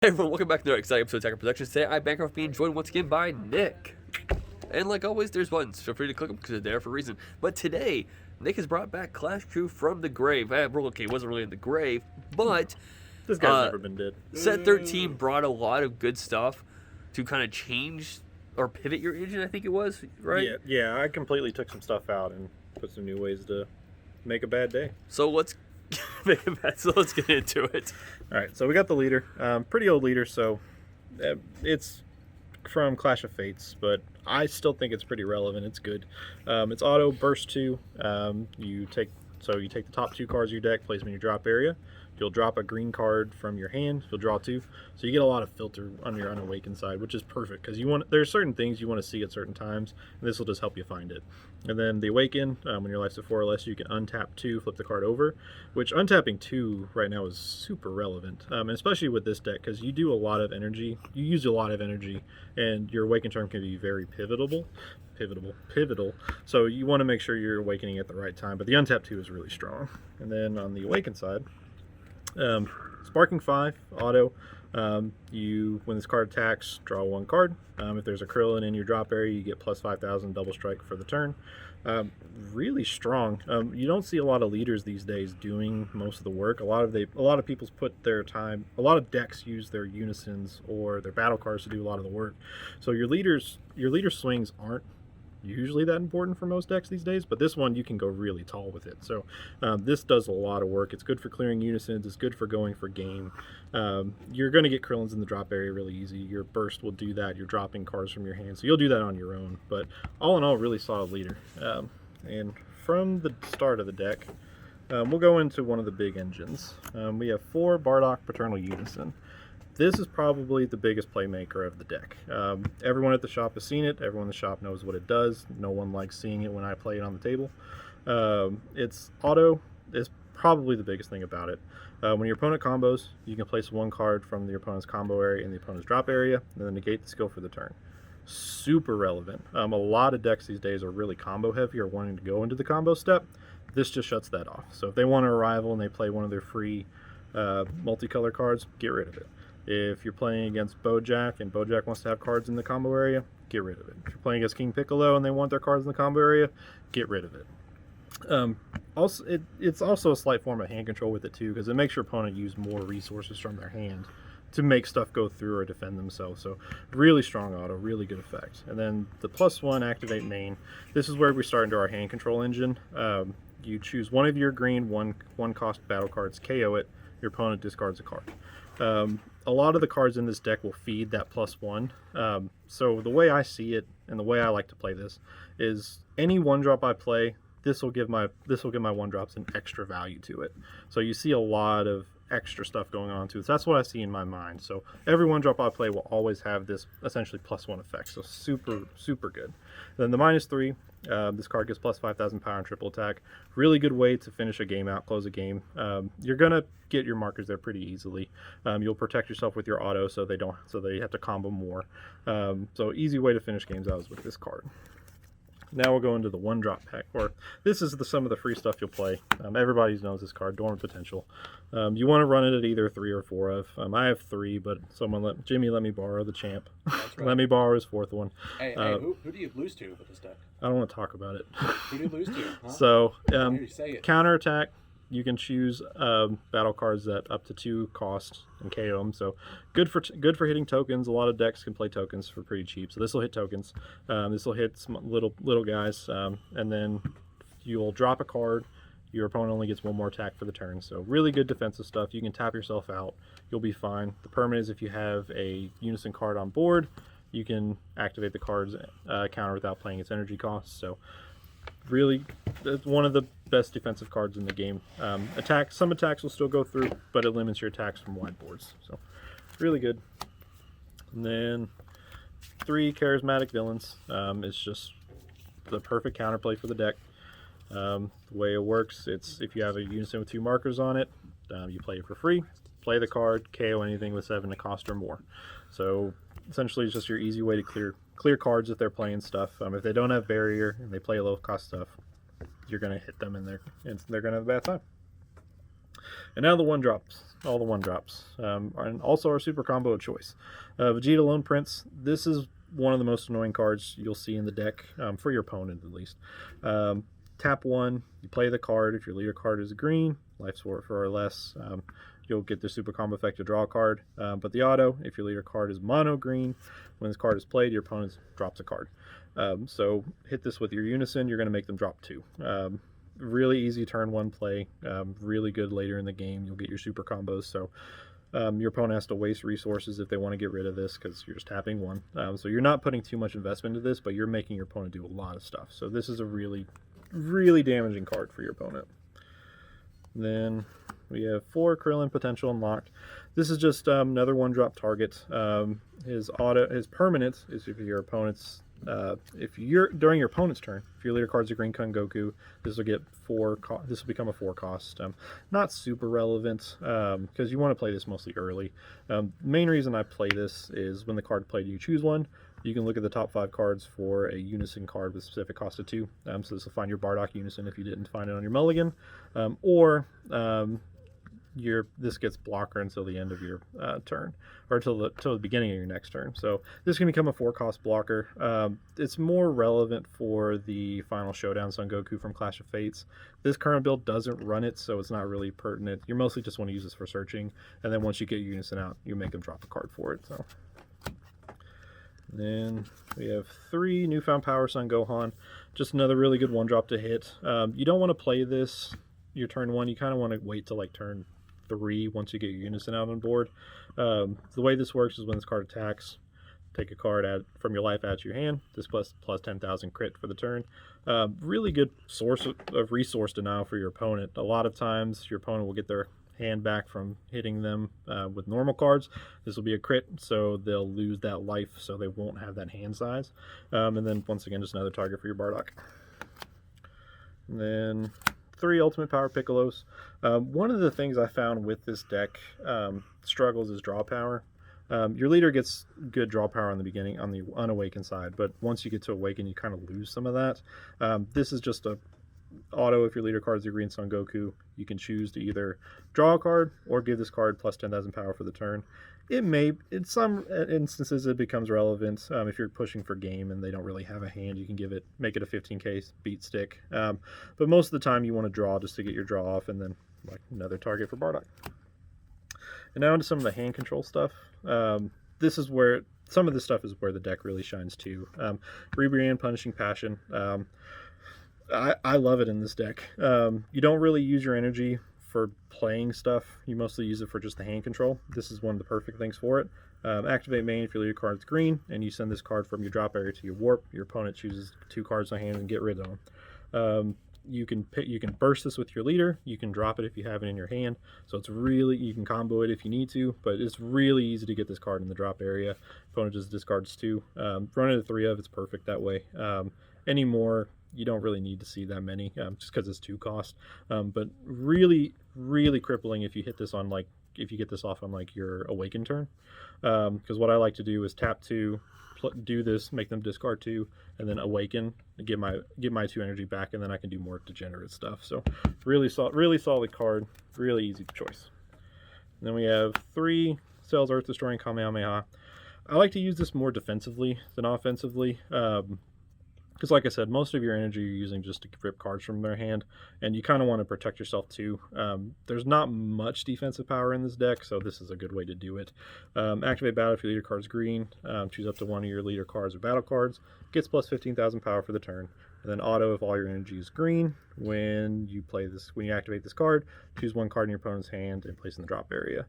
Hey everyone, welcome back to another exciting episode of Attacker Productions. Today I'm Bancroft being joined once again by Nick. And like always, there's buttons. Feel free to click them because they're there for a reason. But today, Nick has brought back Clash Crew from the grave. Okay, it wasn't really in the grave, but This guy's never been dead. Set 13 brought a lot of good stuff to kind of change or pivot your engine, I think it was, right? Yeah, I completely took some stuff out and put some new ways to make a bad day. So let's get into it. All right, so we got the leader. Pretty old leader, so it's from Clash of Fates, but I still think it's pretty relevant. It's good. It's auto burst 2. You take the top 2 cards of your deck, place them in your drop area. You'll drop a green card from your hand. You'll draw 2, so you get a lot of filter on your unawakened side, which is perfect because there's certain things you want to see at certain times, and this will just help you find it. And then the awaken, when your life's at 4 or less, you can untap 2, flip the card over, which untapping 2 right now is super relevant, and especially with this deck because you do a lot of energy. You use a lot of energy, and your awaken term can be very pivotal. So you want to make sure you're awakening at the right time. But the untap 2 is really strong. And then on the awaken side, Sparking 5 auto. When this card attacks, draw 1 card. If there's a Krillin in your drop area, you get plus 5,000 double strike for the turn. Really strong. You don't see a lot of leaders these days doing most of the work. A lot of people put their time. A lot of decks use their unisons or their battle cards to do a lot of the work. So your leader swings aren't usually that important for most decks these days, but this one you can go really tall with it. So this does a lot of work. It's good for clearing unisons. It's good for going for game. You're going to get Krillins in the drop area really easy. Your burst will do that. You're dropping cards from your hand, so you'll do that on your own. But all in all, really solid leader. And from the start of the deck, we'll go into one of the big engines. We have 4 Bardock Paternal Unison. This is probably the biggest playmaker of the deck. Everyone at the shop has seen it. Everyone in the shop knows what it does. No one likes seeing it when I play it on the table. Its auto is probably the biggest thing about it. When your opponent combos, you can place 1 card from your opponent's combo area in the opponent's drop area, and then negate the skill for the turn. Super relevant. A lot of decks these days are really combo heavy or wanting to go into the combo step. This just shuts that off. So if they want to arrival and they play one of their free multicolor cards, get rid of it. If you're playing against Bojack and Bojack wants to have cards in the combo area, get rid of it. If you're playing against King Piccolo and they want their cards in the combo area, get rid of it. It's also a slight form of hand control with it too, because it makes your opponent use more resources from their hand to make stuff go through or defend themselves. So really strong auto, really good effect. And then the +1 activate main. This is where we start into our hand control engine. You choose one of your green one cost battle cards, KO it. Your opponent discards a card. A lot of the cards in this deck will feed that +1. So the way I see it and the way I like to play this is any 1-drop I play, this will give my 1-drops an extra value to it. So you see a lot of extra stuff going on too. So that's what I see in my mind. So every 1-drop I play will always have this essentially +1 effect. So super good. Then the -3. This card gives plus 5,000 power and triple attack. Really good way to finish a game out, close a game. You're gonna get your markers there pretty easily. You'll protect yourself with your auto, so they have to combo more. So easy way to finish games out is with this card. Now we'll go into the 1-drop pack, or this is some of the free stuff you'll play. Everybody knows this card, Dormant Potential. You want to run it at either 3 or 4 of. I have 3, but Jimmy let me borrow the champ. That's right. Let me borrow his 4th one. Hey, who do you lose to with this deck? I don't want to talk about it. Who do you lose to? Huh? So Say it. counter attack. You can choose battle cards that up to 2 cost and KO them. So good for hitting tokens. A lot of decks can play tokens for pretty cheap. So this will hit tokens. This will hit some little guys, and then you'll drop a card. Your opponent only gets 1 more attack for the turn. So really good defensive stuff. You can tap yourself out. You'll be fine. The permanent is if you have a unison card on board, you can activate the card's counter without playing its energy costs. So really, it's one of the best defensive cards in the game. Some attacks will still go through, but it limits your attacks from wide boards. So really good. And then 3 charismatic villains. It's just the perfect counterplay for the deck. The way it works, it's if you have a unison with 2 markers on it, you play it for free. Play the card, KO anything with 7 to cost or more. So essentially, it's just your easy way to clear cards if they're playing stuff. If they don't have barrier and they play low cost stuff, you're gonna hit them and they're gonna have a bad time. And now the one drops, all the one drops, and also our super combo of choice. Vegeta Lone Prince. This is one of the most annoying cards you'll see in the deck, for your opponent at least. Tap 1, you play the card. If your leader card is green, life support for or less, you'll get the super combo effect to draw a card. But the auto, if your leader card is mono green, when this card is played, your opponent drops a card. So hit this with your unison, you're going to make them drop 2. Really easy turn 1 play, really good later in the game. You'll get your super combos. So your opponent has to waste resources if they want to get rid of this because you're just tapping 1. So you're not putting too much investment into this, but you're making your opponent do a lot of stuff. So this is a really, really damaging card for your opponent. Then we have 4 Krillin potential unlocked. This is just another 1-drop target. His permanent is if your opponent's during your opponent's turn, if your leader card's a Green Kun Goku, this will get 4. This will become a 4 cost. Not super relevant because you want to play this mostly early. Main reason I play this is when the card played, you choose one. You can look at the top 5 cards for a unison card with specific cost of 2. So this will find your Bardock unison if you didn't find it on your mulligan, or this gets blocker until the end of your turn, or till the beginning of your next turn. So this can become a 4-cost blocker. It's more relevant for the final showdown Son Goku from Clash of Fates. This current build doesn't run it, so it's not really pertinent. You mostly just want to use this for searching, and then once you get your unison out, you make them drop a card for it. So then we have 3 Newfound Power Son Gohan. Just another really good 1-drop to hit. You don't want to play this your turn 1. You kind of want to wait till like turn 3 once you get your unison out on board. The way this works is when this card attacks, take a card from your life, add to your hand. This plus 10,000 crit for the turn. Really good source of resource denial for your opponent. A lot of times your opponent will get their hand back from hitting them with normal cards. This will be a crit, so they'll lose that life, so they won't have that hand size. And then once again, just another target for your Bardock. And then 3 Ultimate Power Piccolos. One of the things I found with this deck struggles is draw power. Your leader gets good draw power on the beginning on the unawakened side, but once you get to awaken, you kind of lose some of that. This is just a auto. If your leader card is a Green Son Goku, you can choose to either draw a card or give this card plus 10,000 power for the turn. It may, in some instances, it becomes relevant. If you're pushing for game and they don't really have a hand, you can make it a 15k beat stick. But most of the time, you want to draw just to get your draw off, and then like another target for Bardock. And now into some of the hand control stuff. This is where some of this stuff is where the deck really shines too. Rebrand, Punishing Passion. I love it in this deck. You don't really use your energy for playing stuff. You mostly use it for just the hand control. This is one of the perfect things for it. Activate main if your leader card is green, and you send this card from your drop area to your warp. Your opponent chooses 2 cards on hand and get rid of them. You can burst this with your leader. You can drop it if you have it in your hand. So it's really, you can combo it if you need to, but it's really easy to get this card in the drop area. Opponent just discards 2. Run it at 3 of, it's perfect that way. Any more, you don't really need to see that many, just because it's 2 cost. But really, really crippling if you hit this on if you get this off on your awakened turn. Because what I like to do is tap 2, do this, make them discard 2, and then awaken, get my 2 energy back, and then I can do more degenerate stuff. So really solid card, really easy choice. And then we have 3 Cells Earth Destroying Kamehameha. I like to use this more defensively than offensively. Because like I said, most of your energy you're using just to rip cards from their hand, and you kind of want to protect yourself too. There's not much defensive power in this deck, so this is a good way to do it. Activate battle if your leader card's green. Choose up to 1 of your leader cards or battle cards. Gets plus 15,000 power for the turn. And then auto if all your energy is green. When you activate this card, choose 1 card in your opponent's hand and place in the drop area.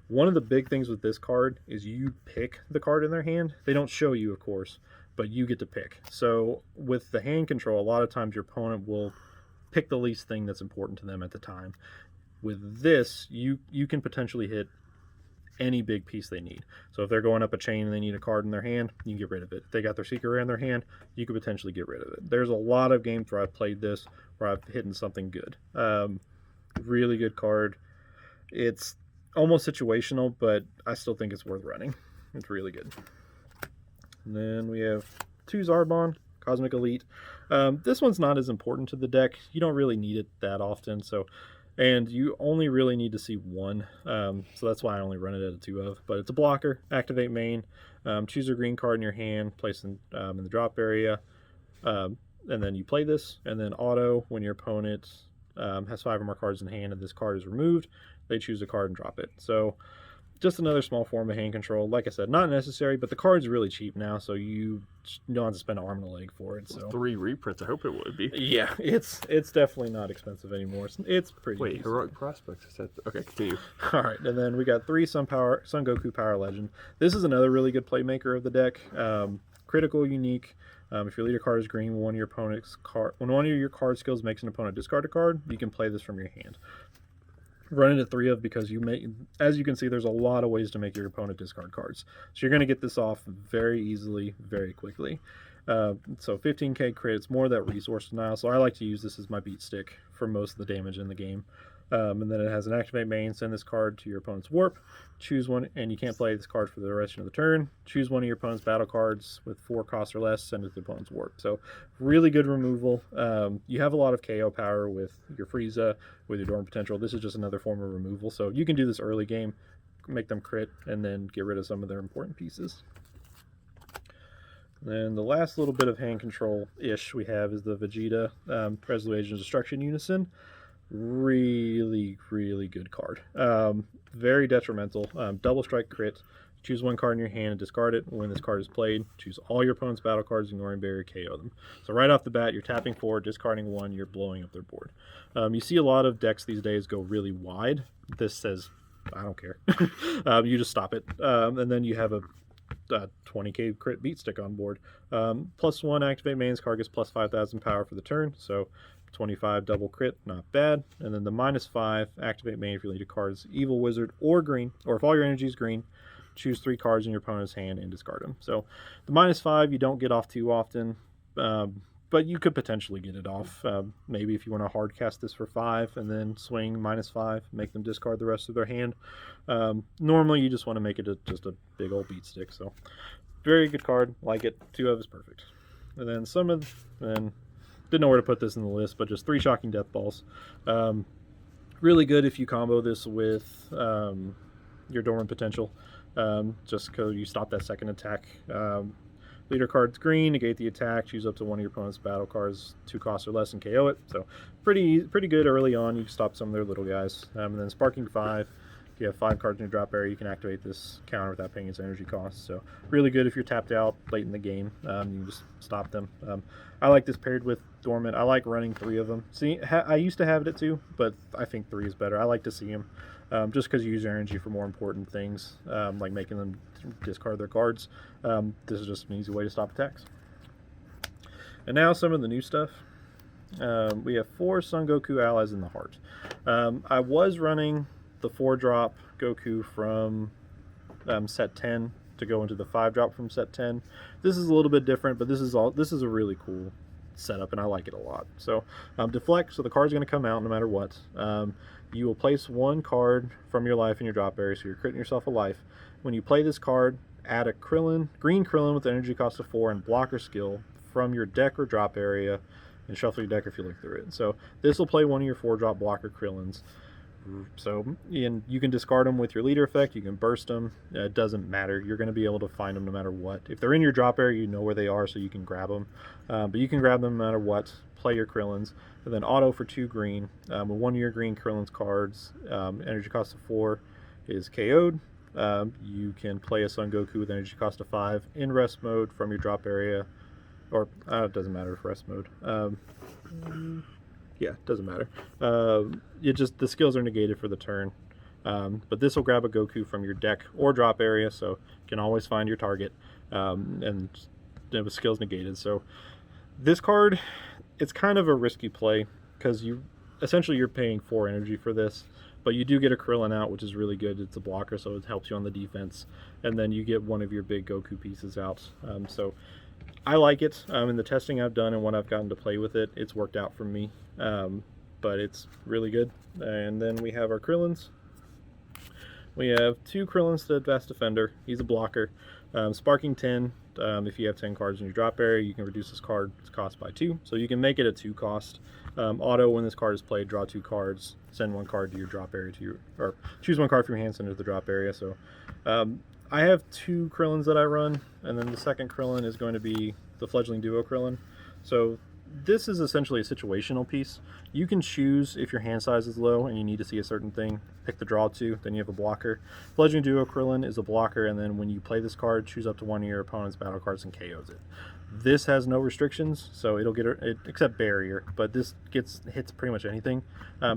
One of the big things with this card is you pick the card in their hand. They don't show you, of course, but you get to pick. So with the hand control, a lot of times your opponent will pick the least thing that's important to them at the time. With this, you can potentially hit any big piece they need. So if they're going up a chain and they need a card in their hand, you can get rid of it. If they got their secret rare in their hand, you could potentially get rid of it. There's a lot of games where I've played this where I've hit something good. Really good card. It's almost situational, but I still think it's worth running. It's really good. And then we have 2 Zarbon, Cosmic Elite. This one's not as important to the deck. You don't really need it that often. So and you only really need to see one, so that's why I only run it at a 2 of. But it's a blocker. Activate main, choose a green card in your hand, place in the drop area, and then you play this, and then auto, when your opponent has 5 or more cards in hand and this card is removed, they choose a card and drop it. So just another small form of hand control. Like I said, not necessary, but the card's really cheap now, so you don't have to spend an arm and a leg for it. So 3 reprints. I hope it would be. yeah, it's definitely not expensive anymore. It's pretty. Wait, decent. Heroic Prospects. Is that... Okay, continue. All right, and then we got 3 Sun Goku Power Legend. This is another really good playmaker of the deck. Critical, unique. If your leader card is green, when one of your card skills makes an opponent discard a card, you can play this from your hand. Run it at 3 of because as you can see, there's a lot of ways to make your opponent discard cards. So you're going to get this off very easily, very quickly. So 15k crit, it's more of that resource denial. So I like to use this as my beat stick for most of the damage in the game. And then it has an activate main, send this card to your opponent's warp, choose one, and you can't play this card for the rest of the turn. Choose one of your opponent's battle cards with 4 costs or less, send it to the opponent's warp. So really good removal. You have a lot of KO power with your Frieza, with your Dormant Potential. This is just another form of removal. So you can do this early game, make them crit, and then get rid of some of their important pieces. Then the last little bit of hand control-ish we have is the Vegeta Resolution Destruction Unison. Really good card. Very detrimental. Double strike crit. Choose one card in your hand and discard it. When this card is played, choose all your opponent's battle cards, ignoring barrier, KO them. So right off the bat, you're tapping 4, discarding 1, you're blowing up their board. You see a lot of decks these days go really wide. This says, I don't care. You just stop it. And then you have a 20k crit beat stick on board. +1 activate main's card gets plus 5,000 power for the turn. So 25 double crit, not bad. And then the -5 activate main if you lead a card's evil wizard or green, or if all your energy is green, choose 3 cards in your opponent's hand and discard them. So the -5 you don't get off too often, but you could potentially get it off. Maybe if you want to hard cast this for 5 and then swing -5, make them discard the rest of their hand. Normally you just want to make it just a big old beat stick. So very good card, like it. 2 of is perfect. And then didn't know where to put this in the list, but just 3 Shocking Death Balls. Really good if you combo this with your Dormant Potential, just because you stop that second attack. Leader card's green, negate the attack, choose up to one of your opponent's battle cards, 2 costs or less, and KO it. So pretty good early on. You can stop some of their little guys. And then Sparking 5. If you have 5 cards in your drop area, you can activate this counter without paying its energy cost. So really good if you're tapped out late in the game. You can just stop them. I like this paired with Dormant. I like running 3 of them. See, I used to have it at 2, but I think 3 is better. I like to see them just because you use your energy for more important things, like making them discard their cards. This is just an easy way to stop attacks. And now some of the new stuff. We have 4 Son Goku allies in the heart. I was running the 4-drop Goku from set 10 to go into the 5-drop from set 10. This is a little bit different, but this is a really cool setup, and I like it a lot. So deflect, so the card's going to come out no matter what. You will place 1 card from your life in your drop area, so you're critting yourself a life. When you play this card, add a green Krillin with an energy cost of 4 and blocker skill from your deck or drop area, and shuffle your deck if you look through it. So this will play one of your 4-drop blocker Krillins. So you can discard them with your leader effect. You can burst them. It doesn't matter. You're going to be able to find them no matter what. If they're in your drop area, you know where they are, so you can grab them. But you can grab them no matter what. Play your Krillins, and then auto for 2 green. With 1 of your green Krillins cards, energy cost of 4 is KO'd. You can play a Son Goku with energy cost of 5 in rest mode from your drop area, or it doesn't matter if rest mode. Yeah, doesn't matter. The skills are negated for the turn. But this will grab a Goku from your deck or drop area, so you can always find your target. And the skills negated. So this card, it's kind of a risky play because you're paying 4 energy for this, but you do get a Krillin out, which is really good. It's a blocker, so it helps you on the defense, and then you get one of your big Goku pieces out. So I like it. In the testing I've done and what I've gotten to play with it, it's worked out for me. But it's really good. And then we have our Krillins. We have 2 Krillin Steadfast Defender. He's a blocker. Sparking 10. If you have 10 cards in your drop area, you can reduce this card's cost by 2. So you can make it a 2 cost. Auto, when this card is played, draw 2 cards, send 1 card to your drop area or choose 1 card from your hand, send it to the drop area. So I have 2 Krillins that I run, and then the second Krillin is going to be the Fledgling Duo Krillin. So this is essentially a situational piece. You can choose if your hand size is low and you need to see a certain thing, pick the draw 2, then you have a blocker. Fledgling Duo Krillin is a blocker, and then when you play this card, choose up to 1 of your opponent's battle cards and KOs it. This has no restrictions, so it'll get it except barrier, but this hits pretty much anything.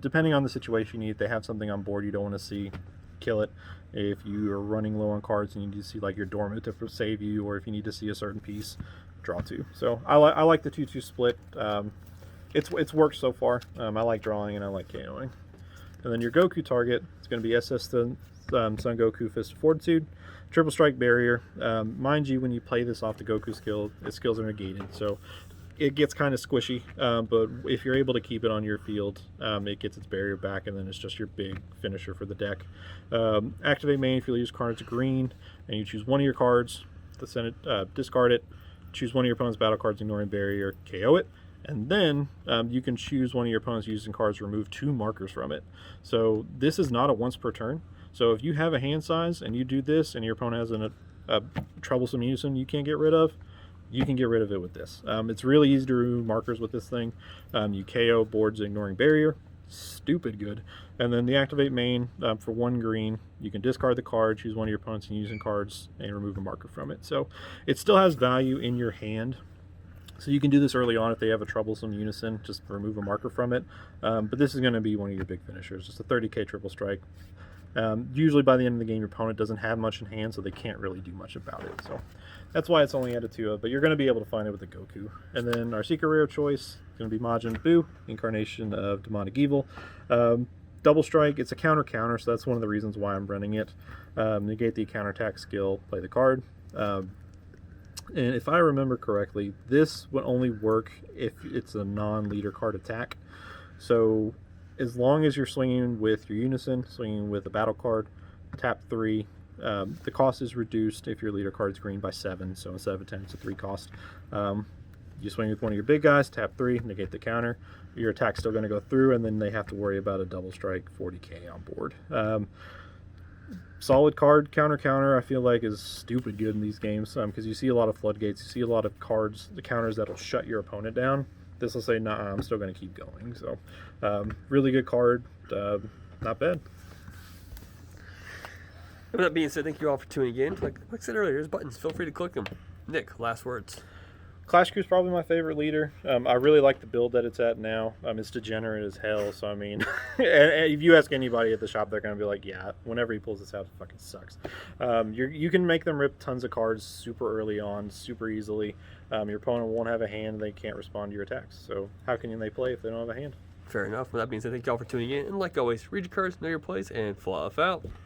Depending on the situation you need, if they have something on board you don't want to see, kill it. If you are running low on cards and you need to see like your dormant to save you, or if you need to see a certain piece, draw 2. So I like the 2-2 split. It's worked so far. I like drawing and I like KOing. And then your Goku target is going to be SS Sun Goku, Fist of Fortitude, Triple Strike Barrier. Mind you, when you play this off the Goku skill, its skills are negated, so it gets kind of squishy. But if you're able to keep it on your field, it gets its barrier back, and then it's just your big finisher for the deck. Activate main if you use cards green, and you choose 1 of your cards, discard it, choose 1 of your opponent's battle cards, ignoring barrier, KO it. And then you can choose 1 of your opponent's using cards, remove 2 markers from it. So this is not a once per turn. So if you have a hand size and you do this and your opponent has a troublesome unison you can't get rid of, you can get rid of it with this. It's really easy to remove markers with this thing. You KO boards ignoring barrier. Stupid good. And then the activate main, for 1 green, you can discard the card, choose 1 of your opponent's using cards, and remove a marker from it. So it still has value in your hand. So you can do this early on if they have a troublesome unison, just remove a marker from it. But this is going to be one of your big finishers, just a 30k triple strike. Usually by the end of the game, your opponent doesn't have much in hand, so they can't really do much about it. So that's why it's only added 2 of, but you're going to be able to find it with the Goku. And then our secret rare choice is going to be Majin Buu, incarnation of demonic evil. Double strike, it's a counter, so that's one of the reasons why I'm running it. Negate the counterattack skill, play the card. And if I remember correctly, this would only work if it's a non-leader card attack. So as long as you're swinging with your unison, swinging with a battle card, tap 3. The cost is reduced if your leader card's green by 7, so instead of a 10, it's a 3 cost. You swing with 1 of your big guys, tap 3, negate the counter. Your attack's still going to go through, and then they have to worry about a double strike 40k on board. Solid card, counter, I feel like is stupid good in these games, because you see a lot of floodgates, you see a lot of cards, the counters that'll shut your opponent down. This will say, nah, I'm still going to keep going. So, really good card, not bad. With that being said, thank you all for tuning in. Like I said earlier, there's buttons. Feel free to click them. Nick, last words. Clash Crew's probably my favorite leader. I really like the build that it's at now. It's degenerate as hell, so I mean, and if you ask anybody at the shop, they're going to be like, yeah, whenever he pulls this out, it fucking sucks. You can make them rip tons of cards super early on, super easily. Your opponent won't have a hand, they can't respond to your attacks. So how can they play if they don't have a hand? Fair enough. With that being said, thank you all for tuning in. And like always, read your cards, know your plays, and fluff out.